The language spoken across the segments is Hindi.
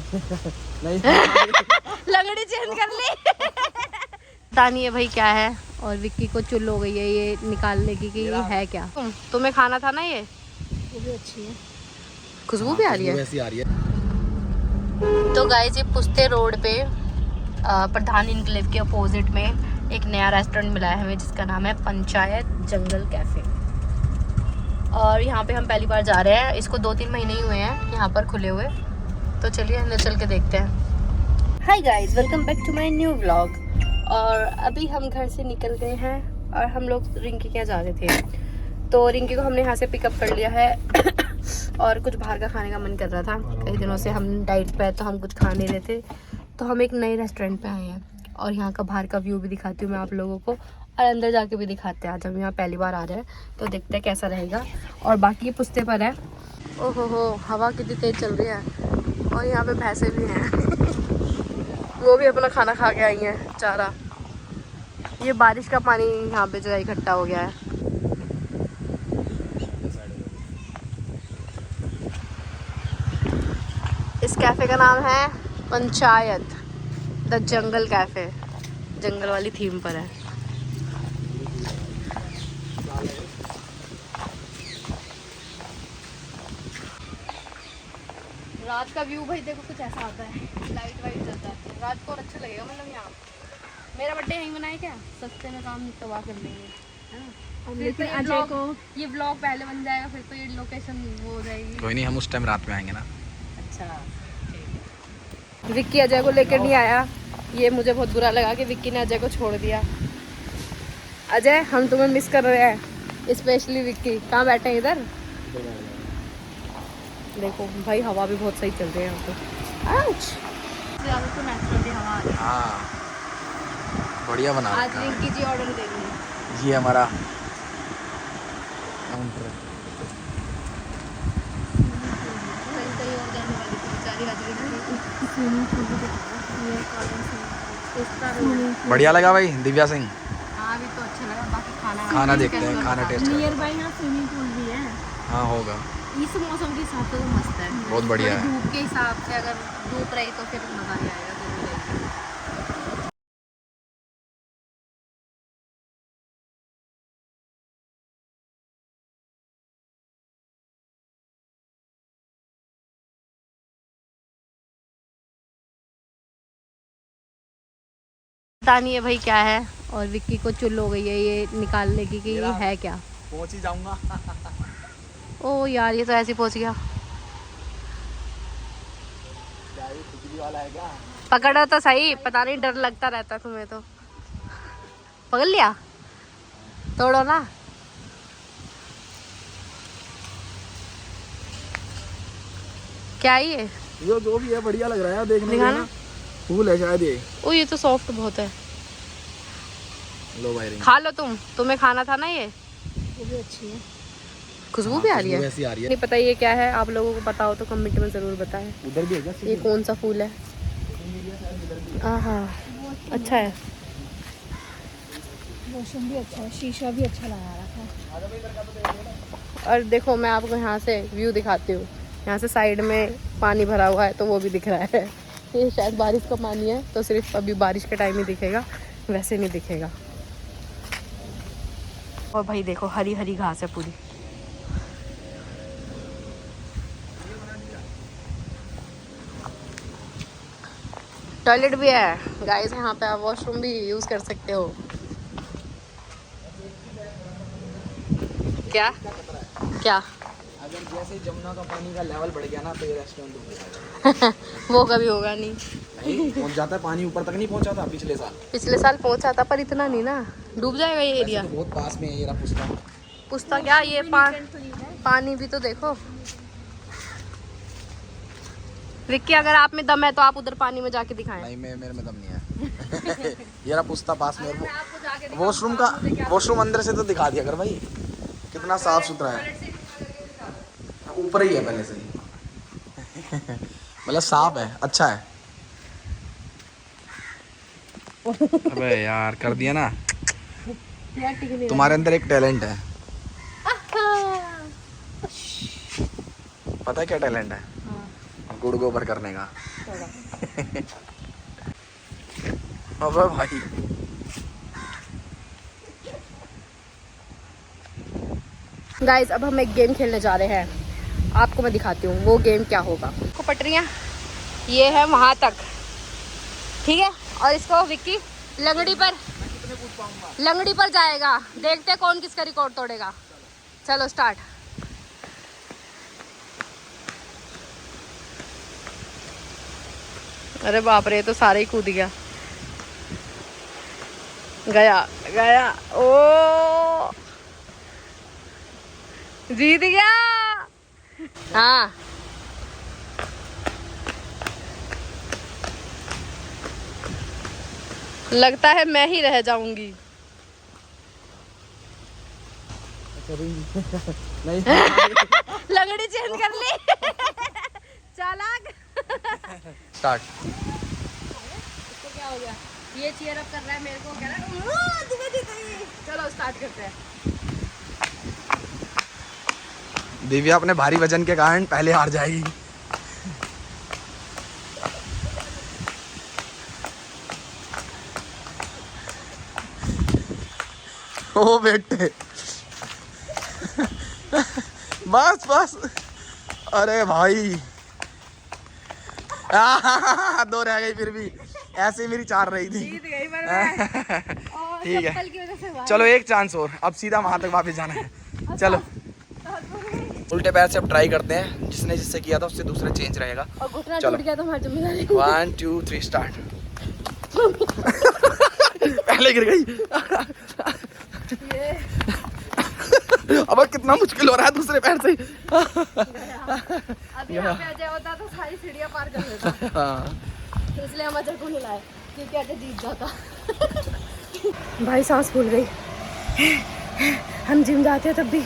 नहीं लगड़ी चेंज कर ली। पता नहीं है भाई क्या है, और विक्की को चुल हो गई है ये निकालने की कि ये है क्या। तुम्हें खाना था ना ये? वो भी अच्छी है, खुशबू भी आ रही है। वैसी आ रही है। तो गाइस ये पुस्ते रोड पे प्रधान इनक्लेव के अपोजिट में एक नया रेस्टोरेंट मिला है हमें, जिसका नाम है पंचायत जंगल कैफे। और यहाँ पे हम पहली बार जा रहे हैं, इसको 2-3 महीने ही हुए हैं यहाँ पर खुले हुए। तो चलिए अंदर चल के देखते हैं। Hi guys, welcome back to my new vlog. और अभी हम घर से निकल गए हैं और हम लोग रिंकी के यहाँ जा रहे थे। तो रिंकी को हमने यहाँ से पिकअप कर लिया है और कुछ बाहर का खाने का मन कर रहा था। कई दिनों से हम डाइट पे है तो हम कुछ खा नहीं रहे थे, तो हम एक नए रेस्टोरेंट पे आए हैं। और यहाँ का बाहर का व्यू भी दिखाती हूँ मैं आप लोगों को, और अंदर जाके भी दिखाते हैं। आज हम यहाँ पहली बार आ रहे हैं तो देखते हैं कैसा रहेगा। और बाकी ये पुस्ते पर है। ओहो हो, हवा कितनी तेज चल रही है। और यहाँ पे भैंसे भी हैं वो भी अपना खाना खा के आई हैं, चारा। ये बारिश का पानी यहाँ पे जो है इकट्ठा हो गया है। इस कैफे का नाम है पंचायत द जंगल कैफे। जंगल वाली थीम पर है। रात का व्यू भाई देखो कुछ ऐसा आता है, लाइट वाइट जलता है रात को और अच्छा लगेगा। मतलब यहाँ मेरा बर्थडे यहीं मनाए क्या, सस्ते में काम तबाह कर लेंगे, है ना। लेकिन अजय को ये व्लॉग पहले बन जाएगा, फिर तो ये लोकेशन वो हो जाएगी। कोई नहीं, हम उस टाइम रात में आएंगे ना। अच्छा विक्की अजय को लेकर नहीं आया, ये मुझे बहुत बुरा लगा कि विक्की ने अजय को छोड़ दिया। अजय हम तुम्हें मिस कर रहे हैं, स्पेशली विक्की। कहाँ बैठे हैं? इधर देखो भाई, हवा भी बहुत सही चल रही है यहाँ पे। ज़्यादा तो नेचुरली हवा आ रही है। हाँ बढ़िया बना आज रखा है। रिंकी जी ऑर्डर देंगे। ये हमारा काउंटर है। कहीं और जाने वाली थी बेचारी आज रिंकी। बढ़िया लगा भाई दिव्या सिंह। हाँ अभी तो अच्छा लगा, बाकी खाना देखते हैं, खाना टेस्ट नियर करते हैं। बाय यहाँ स्विमिंग पूल भी है। हाँ होगा, इस मौसम के हिसाब से तो मस्त है। बहुत बढ़िया है। धूप के हिसाब से अगर धूप रही तो फिर मजा नहीं आएगा। गर्मी रहेगी। पता नहीं है भाई क्या है, और विक्की को चुल हो गई है ये निकालने की कि ये है क्या। पहुंच ही जाऊंगा। ओ यार ये तो ऐसे ही पहुंच गया। वाला है क्या? पकड़ो तो सही, पता नहीं डर लगता रहता तुम्हें तो। पकड़ लिया, तोड़ो ना। क्या है ये? जो भी है बढ़िया लग रहा है देखने में दिखाना। ना। फूल है शायद ये। ओ ये तो सॉफ्ट बहुत है। लो भाई रिंग। खा लो तुम्हें खाना था ना ये। वो भी अच्छी है, खुशबू भी आ रही है। वैसी आ रही है। नहीं पता ये क्या है, आप लोगों को पता हो तो कमेंट में ज़रूर बताएं। उधर भी है क्या? ये कौन सा फूल है? हाँ अच्छा है। वॉशरूम भी अच्छा है, शीशा भी अच्छा लगा रखा है। और देखो मैं आपको यहाँ से व्यू दिखाती हूँ। यहाँ से साइड में पानी भरा हुआ है तो वो भी दिख रहा है। ये शायद बारिश का पानी है, तो सिर्फ अभी बारिश के टाइम ही दिखेगा, वैसे नहीं दिखेगा। और भाई देखो हरी हरी घास है पूरी। टॉयलेट भी है गाइस यहाँ पे, आप वॉशरूम भी यूज़ कर सकते हो। क्या क्या? अगर जैसे जमुना का पानी का लेवल बढ़ गया ना तो ये रेस्टोरेंट डूब जाएगा। वो कभी होगा नहीं। नहीं पहुंच जाता है, पानी ऊपर तक नहीं पहुंचा था पिछले साल। पिछले साल पहुंचा था पर इतना नहीं ना, डूब जाएगा ये एरिया। तो बहुत पास में है ये रहा पुस्ता। पुस्ता क्या ये पानी भी तो देखो। विक्की अगर आप में दम है तो आप उधर पानी में जाके दिखाएं। नहीं मेरे में दम नहीं है। ये रहा पुस्ता पास में। मैं आपको जाके दिखाऊं वॉशरूम तो का मुझे क्या वॉशरूम अंदर से तो दिखा दिया कर भाई, कितना साफ सुथरा है। ऊपर ही है पहले से ही। मतलब साफ है, अच्छा है। अबे यार कर दिया ना। तुम्हारे अंदर एक टैलेंट है, पता है क्या टैलेंट है? गुड़ गोबर करने का। होगा। अबे भाई गाइस अब हम एक गेम खेलने जा रहे हैं, आपको मैं दिखाती हूँ वो गेम क्या होगा। को पटरियाँ ये है वहाँ तक, ठीक है, और इसको विक्की लंगड़ी पर जाएगा। देखते हैं कौन किसका रिकॉर्ड तोड़ेगा। चलो स्टार्ट। अरे बाप रे, ये तो सारे ही कूद गया। गया ओ जीत गया। हाँ लगता है मैं ही रह जाऊंगी। नहीं लगड़ी चेंज कर ली। चालाक। स्टार्ट। इसको क्या हो गया, ये चीयर अप कर रहा है, मेरे को कह रहा है तुम्हें जीत गई। चलो स्टार्ट करते हैं। दिव्या अपने भारी वजन के कारण पहले हार जाएगी। ओ बेटे बस अरे भाई दो रह गई, फिर भी ऐसे ही मेरी 4 रही थी। जीत गई पर मैं। और ठीक है। चप्पल की वजह से हुआ। चलो एक चांस और, अब सीधा वहां तक वापस जाना है। चलो उल्टे पैर से अब ट्राई करते हैं, जिससे किया था उससे दूसरा चेंज रहेगा। और घुटना चलो। टूट गया तो हमारी जिम्मेदारी। 1 2 3 स्टार्ट। पहले गिर गई। अब कितना मुश्किल हो रहा है दूसरे पैर से। अभी यहाँ पे अजय होता तो सारी सीढ़ियाँ पार कर लेता। हाँ तो इसलिए हम अजय को हिलाए क्योंकि अजय जीत जाता। भाई सांस फूल गई। हम जिम जाते हैं तब भी,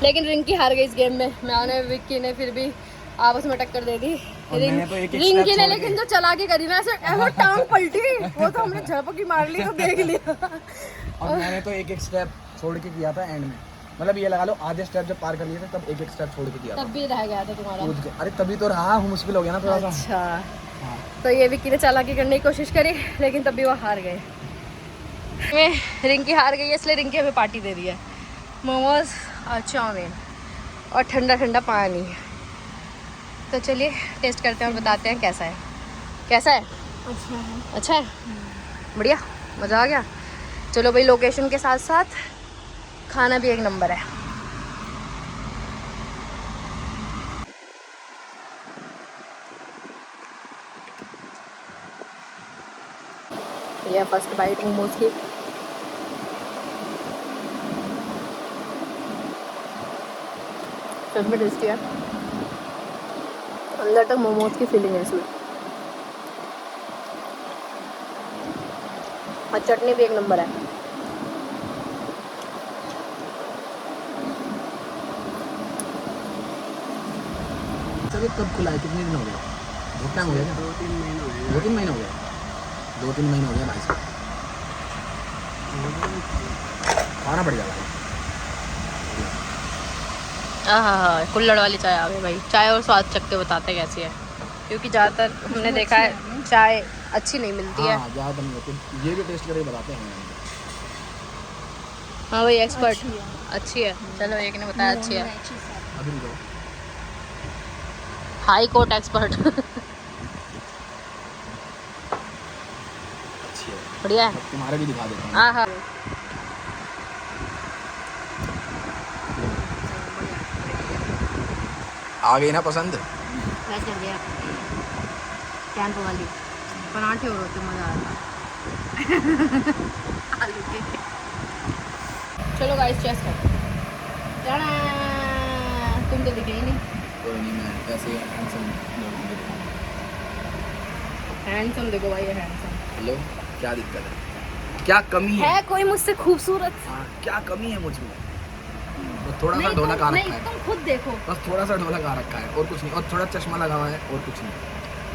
लेकिन रिंकी हार गई इस गेम में। मैंने विक्की ने फिर भी आपस में टक्कर दे दी। रिंकी ने लेकिन जो चला के करी ना, ऐसे टांग पलटी, वो तो हमने झपकी मार ली तो देख लिया। और मैंने तो एक स्टेप छोड़ के किया था एंड में, मतलब ये लगा लो आधे स्टेप जब पार कर लिए थे तब एक स्टेप छोड़ के किया था। तब भी रह गया था तुम्हारा। कूद के, अरे तभी तो रहा हूँ, मुश्किल हो गया ना थोड़ा सा। अच्छा हाँ। तो ये विक्की ने चालाकी करने की कोशिश करी, लेकिन तब भी वो हार गए। रिंकी हार गई है, इसलिए रिंकी हमें पार्टी दे दी है, मोमोज और चाउमीन और ठंडा ठंडा पानी। तो चलिए टेस्ट करते हैं और बताते हैं कैसा है। कैसा है? अच्छा है। अच्छा है, बढ़िया, मज़ा आ गया। चलो भाई, लोकेशन के साथ साथ खाना भी एक नंबर है। ये फर्स्ट बाइट मोमोज की। सच में टेस्टी है, अंदर तक मोमोज की फीलिंग है इसमें। और चटनी भी एक नंबर है। कब खुला है, कितने दिन हो गए? बहुत टाइम हो गया। 2-3 महीने हो गए। 2-3 महीने हो गए। 2-3 महीने हो गए भाई साहब। खाना पड़ जाएगा। हाँ, कुल्हड़ वाली चाय आ गई भाई। चाय और स्वाद चख के बताते कैसी है, क्योंकि ज़्यादातर हमने देखा है चाय अच्छी नहीं मिलती है। हाँ, ज़्यादा नहीं होती, ये भी टेस्ट करके बताते हैं। हाँ भाई, एक्सपर्ट। अच्छी है। चलो, एक ने बताया अच्छी है। अभी रुको। High court expert. अच्छी है, बढ़िया है। तुम्हारे भी दिखा देता हूँ। हाँ हाँ, आ गई ना पसंद? वैसे कर दिया कैंप वाली पराठे और रोटी, मज़ा आ रहा आलू के। चलो गाइस, चेस करते हैं। तुम तो दिखे ही नहीं। कोई नहीं, मैं ऐसे ही हैंडसम देखो भाई, ये हैंडसम हेलो, क्या दिक्कत है? क्या कमी है? है कोई मुझसे खूबसूरत? हाँ, क्या कमी है मुझ में? बस थोड़ा सा नहीं, ढोलक आ नहीं, रखा है। तुम खुद देखो। बस थोड़ा सा ढोलक आ रखा है और कुछ नहीं, और थोड़ा चश्मा लगा हुआ है और कुछ नहीं।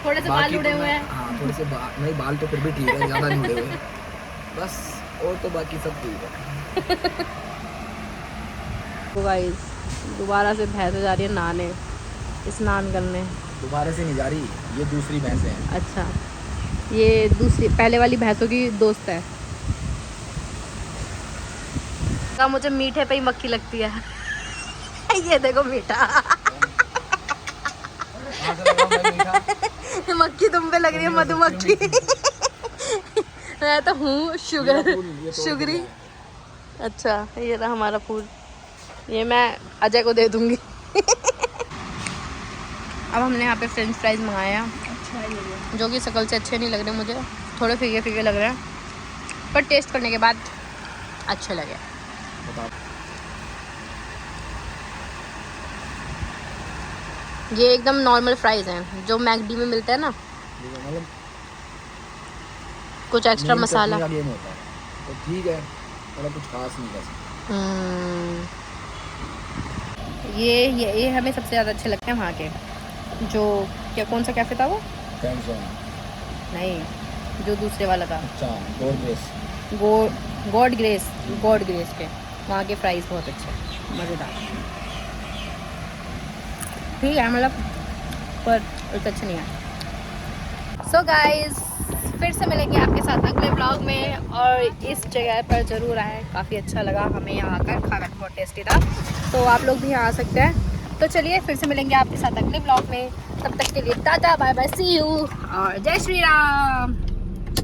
थोड़े से बाकी बाल तो उड़े मैं- हुए हैं। हाँ, थोड़े से नहीं, बाल तो फिर भी ठीक है, ज़्यादा नहीं उड़े हुए। बस, और तो बाकी सब ठीक है। तो गाइस, दोबारा से भैंस जा रही है नहाने, स्नान करने। दोबारा से नहीं जा रही, ये दूसरी भैंस है। अच्छा, ये दूसरी पहले वाली भैंसों की दोस्त है। मुझे मीठे पे ही मक्खी लगती है। ये देखो मीठा। मक्खी तुम पे लग रही है, मधुमक्खी। मैं तो हूँ शुगरी। अच्छा, ये रहा हमारा फूल, ये मैं अजय को दे दूंगी। अब हमने यहाँ पे फ्रेंच फ्राइज मंगाए हैं, अच्छा है ये। जो कि शक्ल से अच्छे नहीं लग रहे मुझे, थोड़े फीके फीके लग रहे हैं, पर टेस्ट करने के बाद अच्छे लगे। ये एकदम नॉर्मल फ्राइज हैं जो मैकडी में मिलते हैं ना, कुछ एक्स्ट्रा मसाला। गेम होता है तो ठीक है, थोड़ा कुछ खास नहीं कर सकते। ये हमें सबसे ज़्यादा अच्छे लगते हैं वहाँ के, जो क्या कौन सा कैफ़े था वो? नहीं, जो दूसरे वाला था। अच्छा, गॉड ग्रेस के वहाँ के फ्राइज़ बहुत अच्छे, मज़ेदार। ठीक है, मतलब पर उतना अच्छा नहीं है। सो गाइस, फिर से मिलेंगे आपके साथ अगले ब्लॉग में, और इस जगह पर ज़रूर आए, काफ़ी अच्छा लगा हमें यहाँ आकर, खाना बहुत टेस्टी था, तो आप लोग भी यहाँ आ सकते हैं। तो चलिए फिर से मिलेंगे आपके साथ अगले ब्लॉग में, तब तक के लिए tata bye bye, see you और जय श्री राम।